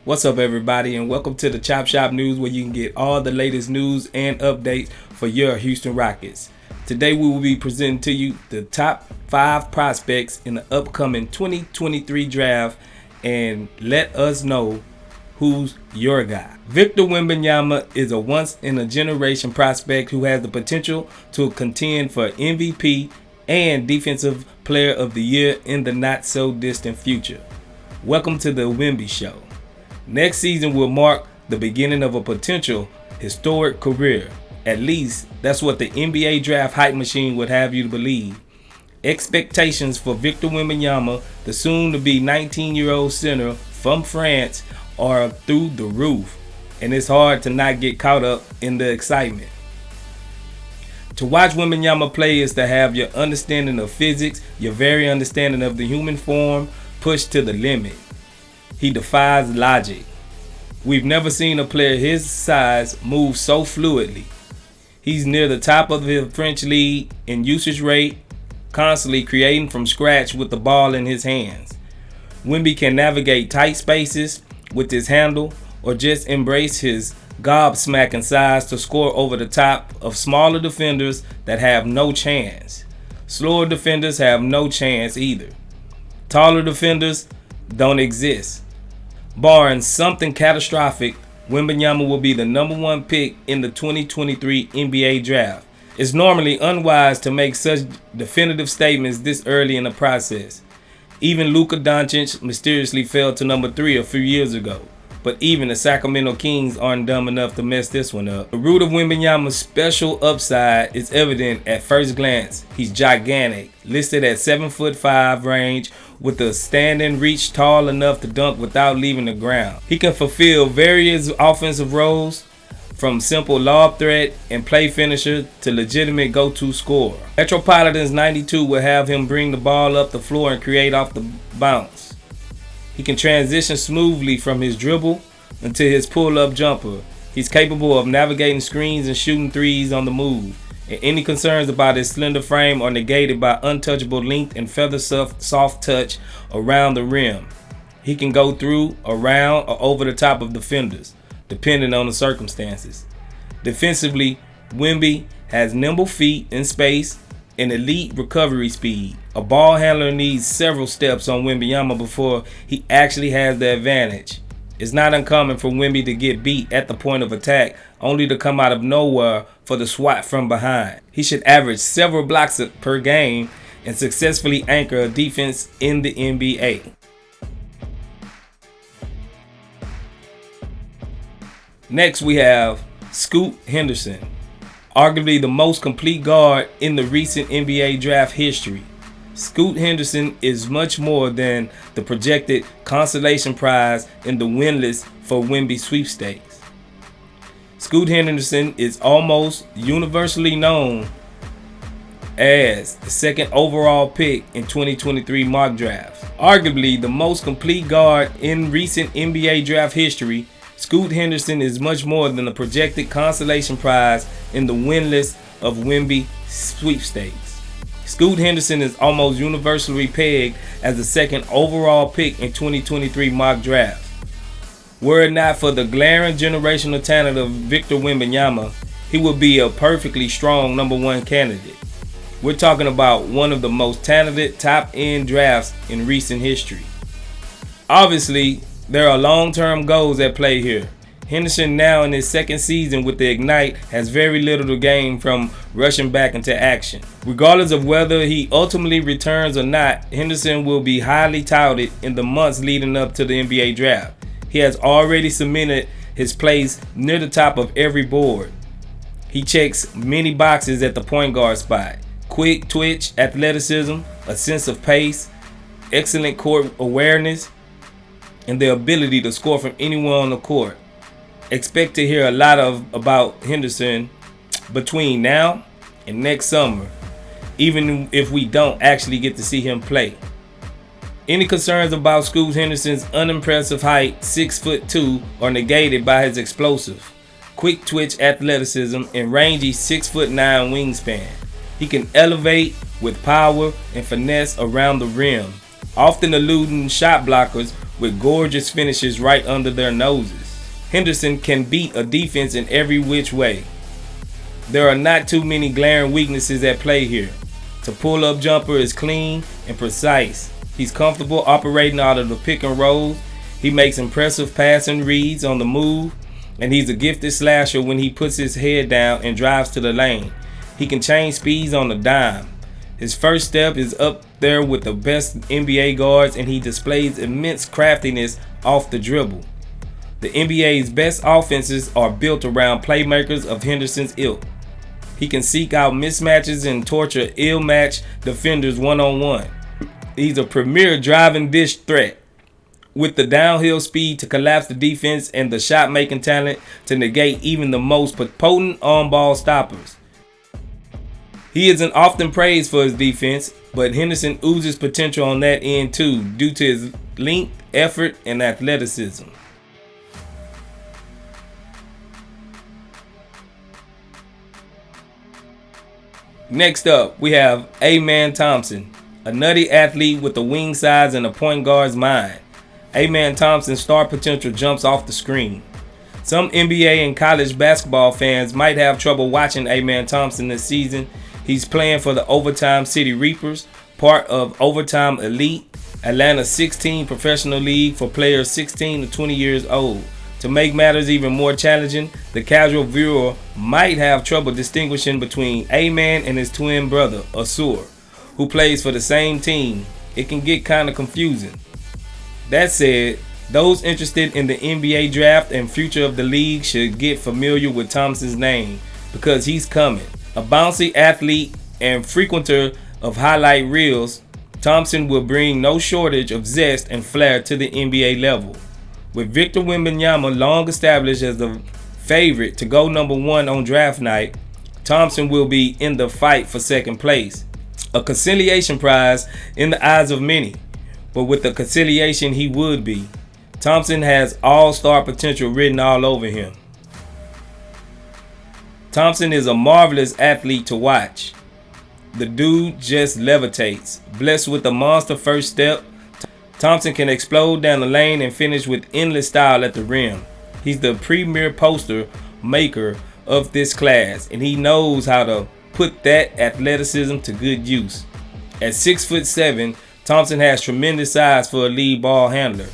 What's up, everybody, and welcome to the Chop Shop News, where you can get all the latest news and updates for your Houston Rockets. Today we will be presenting to you the top 5 prospects in the upcoming 2023 draft, and let us know who's your guy. Victor Wanyama is a once-in-a-generation prospect who has the potential to contend for MVP and Defensive Player of the Year in the not-so-distant future. Welcome to the Wemby Show. Next season will mark the beginning of a potential historic career. At least, that's what the NBA draft hype machine would have you to believe. Expectations for Victor Wanyama, the soon-to-be 19-year-old center from France, are through the roof, and it's hard to not get caught up in the excitement. To watch Wanyama play is to have your understanding of physics, your very understanding of the human form, pushed to the limit. He defies logic. We've never seen a player his size move so fluidly. He's near the top of the French league in usage rate, constantly creating from scratch with the ball in his hands. Wemby can navigate tight spaces with his handle, or just embrace his gobsmacking size to score over the top of smaller defenders that have no chance. Slower defenders have no chance either. Taller defenders don't exist. Barring something catastrophic, Wanyama will be the number 1 pick in the 2023 NBA draft. It's normally unwise to make such definitive statements this early in the process. Even Luka Doncic mysteriously fell to number 3 a few years ago. But even the Sacramento Kings aren't dumb enough to mess this one up. The root of Wanyama's special upside is evident at first glance. He's gigantic, listed at 7'5" range, with a standing reach tall enough to dunk without leaving the ground. He can fulfill various offensive roles, from simple lob threat and play finisher to legitimate go-to scorer. Metropolitan's 92 will have him bring the ball up the floor and create off the bounce. He can transition smoothly from his dribble into his pull-up jumper. He's capable of navigating screens and shooting threes on the move. And any concerns about his slender frame are negated by untouchable length and feather soft touch around the rim. He can go through, around, or over the top of defenders, depending on the circumstances. Defensively, Wemby has nimble feet in space and elite recovery speed. A ball handler needs several steps on Wanyama before he actually has the advantage. It's not uncommon for Wemby to get beat at the point of attack, only to come out of nowhere for the swat from behind. He should average several blocks per game and successfully anchor a defense in the NBA. Next, we have Scoot Henderson, arguably the most complete guard in the recent NBA draft history. Scoot Henderson is much more than the projected consolation prize in the winless for Wemby sweepstakes. Scoot Henderson is almost universally known as the 2nd overall pick in 2023 mock drafts. Arguably the most complete guard in recent NBA draft history, Scoot Henderson is much more than the projected consolation prize in the winless of Wemby sweepstakes. Scoot Henderson is almost universally pegged as the 2nd overall pick in 2023 mock draft. Were it not for the glaring generational talent of Victor Wanyama, he would be a perfectly strong number 1 candidate. We're talking about one of the most talented top-end drafts in recent history. Obviously, there are long-term goals at play here. Henderson, now in his 2nd season with the Ignite, has very little to gain from rushing back into action. Regardless of whether he ultimately returns or not, Henderson will be highly touted in the months leading up to the NBA draft. He has already cemented his place near the top of every board. He checks many boxes at the point guard spot: quick twitch, athleticism, a sense of pace, excellent court awareness, and the ability to score from anywhere on the court. Expect to hear a lot about Henderson between now and next summer, even if we don't actually get to see him play. Any concerns about Scoot Henderson's unimpressive height, 6'2", are negated by his explosive, quick twitch athleticism and rangy 6'9" wingspan. He can elevate with power and finesse around the rim, often eluding shot blockers with gorgeous finishes right under their noses. Henderson can beat a defense in every which way. There are not too many glaring weaknesses at play here. The pull-up jumper is clean and precise. He's comfortable operating out of the pick and roll. He makes impressive passing reads on the move, and he's a gifted slasher when he puts his head down and drives to the lane. He can change speeds on the dime. His first step is up there with the best NBA guards, and he displays immense craftiness off the dribble. The NBA's best offenses are built around playmakers of Henderson's ilk. He can seek out mismatches and torture ill-matched defenders one-on-one. He's a premier driving dish threat, with the downhill speed to collapse the defense and the shot-making talent to negate even the most potent on-ball stoppers. He isn't often praised for his defense, but Henderson oozes potential on that end too, due to his length, effort, and athleticism. Next up, we have Asura Thompson, a nutty athlete with the wing size and a point guard's mind. Asura Thompson's star potential jumps off the screen. Some NBA and college basketball fans might have trouble watching Asura Thompson this season. He's playing for the Overtime City Reapers, part of Overtime Elite, Atlanta's 16 professional league for players 16 to 20 years old. To make matters even more challenging, the casual viewer might have trouble distinguishing between A-Man and his twin brother, Asura, who plays for the same team. It can get kind of confusing. That said, those interested in the NBA draft and future of the league should get familiar with Thompson's name, because he's coming. A bouncy athlete and frequenter of highlight reels, Thompson will bring no shortage of zest and flair to the NBA level. With Victor Wanyama long established as the favorite to go number 1 on draft night, Thompson will be in the fight for second place. A conciliation prize in the eyes of many, but with the conciliation he would be. Thompson has all-star potential written all over him. Thompson is a marvelous athlete to watch. The dude just levitates. Blessed with a monster first step, Thompson can explode down the lane and finish with endless style at the rim. He's the premier poster maker of this class, and he knows how to put that athleticism to good use. At 6'7", Thompson has tremendous size for a lead ball handler.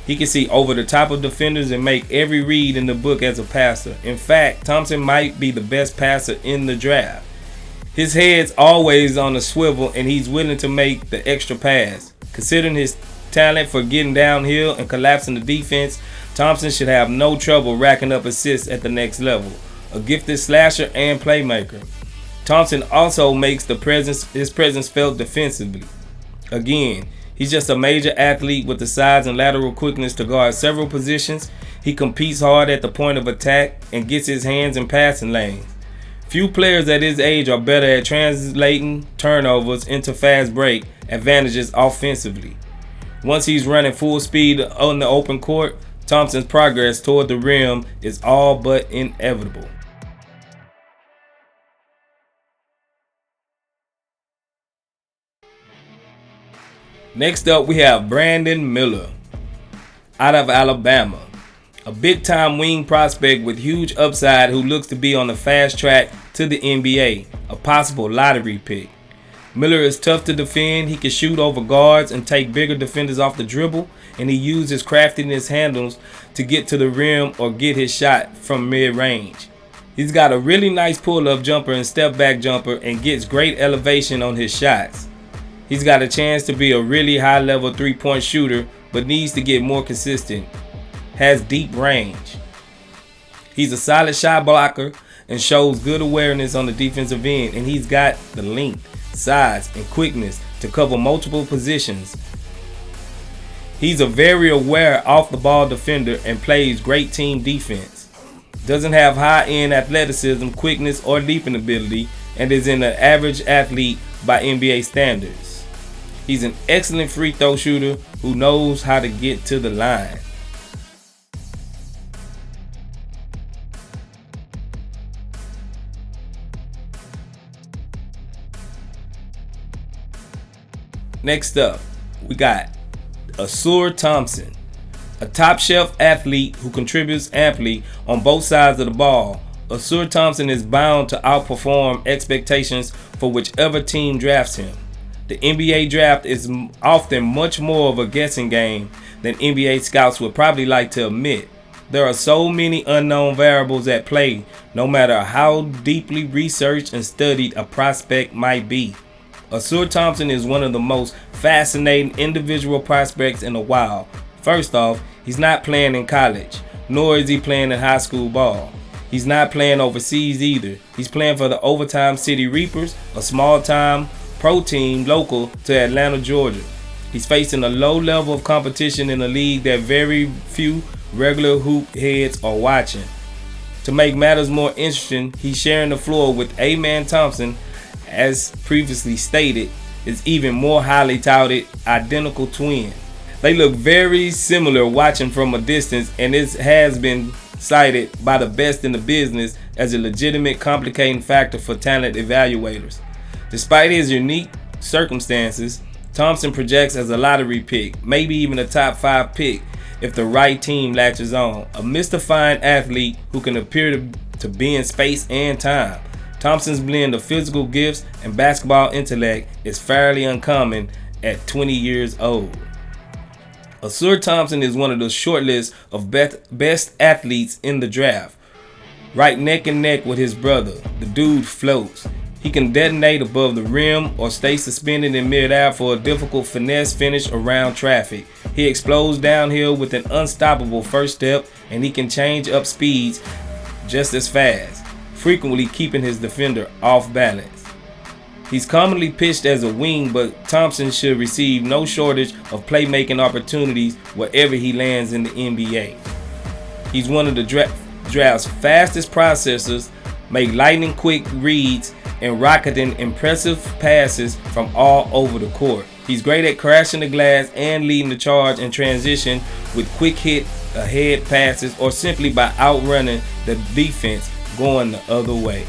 He can see over the top of defenders and make every read in the book as a passer. In fact, Thompson might be the best passer in the draft. His head's always on a swivel, and he's willing to make the extra pass. Considering his talent for getting downhill and collapsing the defense, Thompson should have no trouble racking up assists at the next level. A gifted slasher and playmaker, Thompson also makes his presence felt defensively. Again, he's just a major athlete with the size and lateral quickness to guard several positions. He competes hard at the point of attack and gets his hands in passing lanes. Few players at his age are better at translating turnovers into fast break advantages offensively. Once he's running full speed on the open court, Thompson's progress toward the rim is all but inevitable. Next up, we have Brandon Miller out of Alabama, a big-time wing prospect with huge upside who looks to be on the fast track to the NBA, a possible lottery pick. Miller is tough to defend. He can shoot over guards and take bigger defenders off the dribble, and he uses craftiness handles to get to the rim or get his shot from mid-range. He's got a really nice pull-up jumper and step-back jumper and gets great elevation on his shots. He's got a chance to be a really high-level three-point shooter, but needs to get more consistent. Has deep range. He's a solid shot blocker and shows good awareness on the defensive end, and he's got the length, size, and quickness to cover multiple positions. He's a very aware off-the-ball defender and plays great team defense. Doesn't have high-end athleticism, quickness, or leaping ability, and is an average athlete by NBA standards. He's an excellent free throw shooter who knows how to get to the line. Next up, we got Asura Thompson, A top-shelf athlete who contributes amply on both sides of the ball, Asura Thompson is bound to outperform expectations for whichever team drafts him. The NBA draft is often much more of a guessing game than NBA scouts would probably like to admit. There are so many unknown variables at play, no matter how deeply researched and studied a prospect might be. Asura Thompson is one of the most fascinating individual prospects in the wild. First off, he's not playing in college, nor is he playing in high school ball. He's not playing overseas either. He's playing for the Overtime City Reapers, a small-time pro team local to Atlanta, Georgia. He's facing a low level of competition in a league that very few regular hoop heads are watching. To make matters more interesting, he's sharing the floor with A-Man Thompson, as previously stated, is even more highly touted identical twin. They look very similar watching from a distance, and it has been cited by the best in the business as a legitimate complicating factor for talent evaluators. Despite his unique circumstances, Thompson projects as a lottery pick, maybe even a top 5 pick if the right team latches on. A mystifying athlete who can appear to be in space and time. Thompson's blend of physical gifts and basketball intellect is fairly uncommon at 20 years old. Asura Thompson is one of the short list of best athletes in the draft. Right neck and neck with his brother, the dude floats. He can detonate above the rim or stay suspended in midair for a difficult finesse finish around traffic. He explodes downhill with an unstoppable first step, and he can change up speeds just as fast, frequently keeping his defender off balance. He's commonly pitched as a wing, but Thompson should receive no shortage of playmaking opportunities wherever he lands in the NBA. He's one of the draft's fastest processors, make lightning quick reads, and rocketing impressive passes from all over the court. He's great at crashing the glass and leading the charge in transition with quick hit ahead passes, or simply by outrunning the defense going the other way.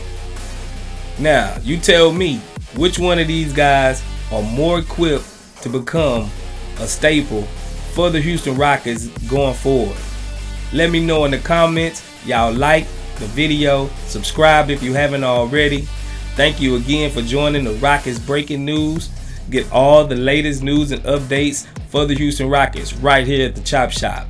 Now, you tell me, which one of these guys are more equipped to become a staple for the Houston Rockets going forward? Let me know in the comments. Y'all like the video, subscribe if you haven't already. Thank you again for joining the Rockets Breaking News. Get all the latest news and updates for the Houston Rockets right here at the Chop Shop.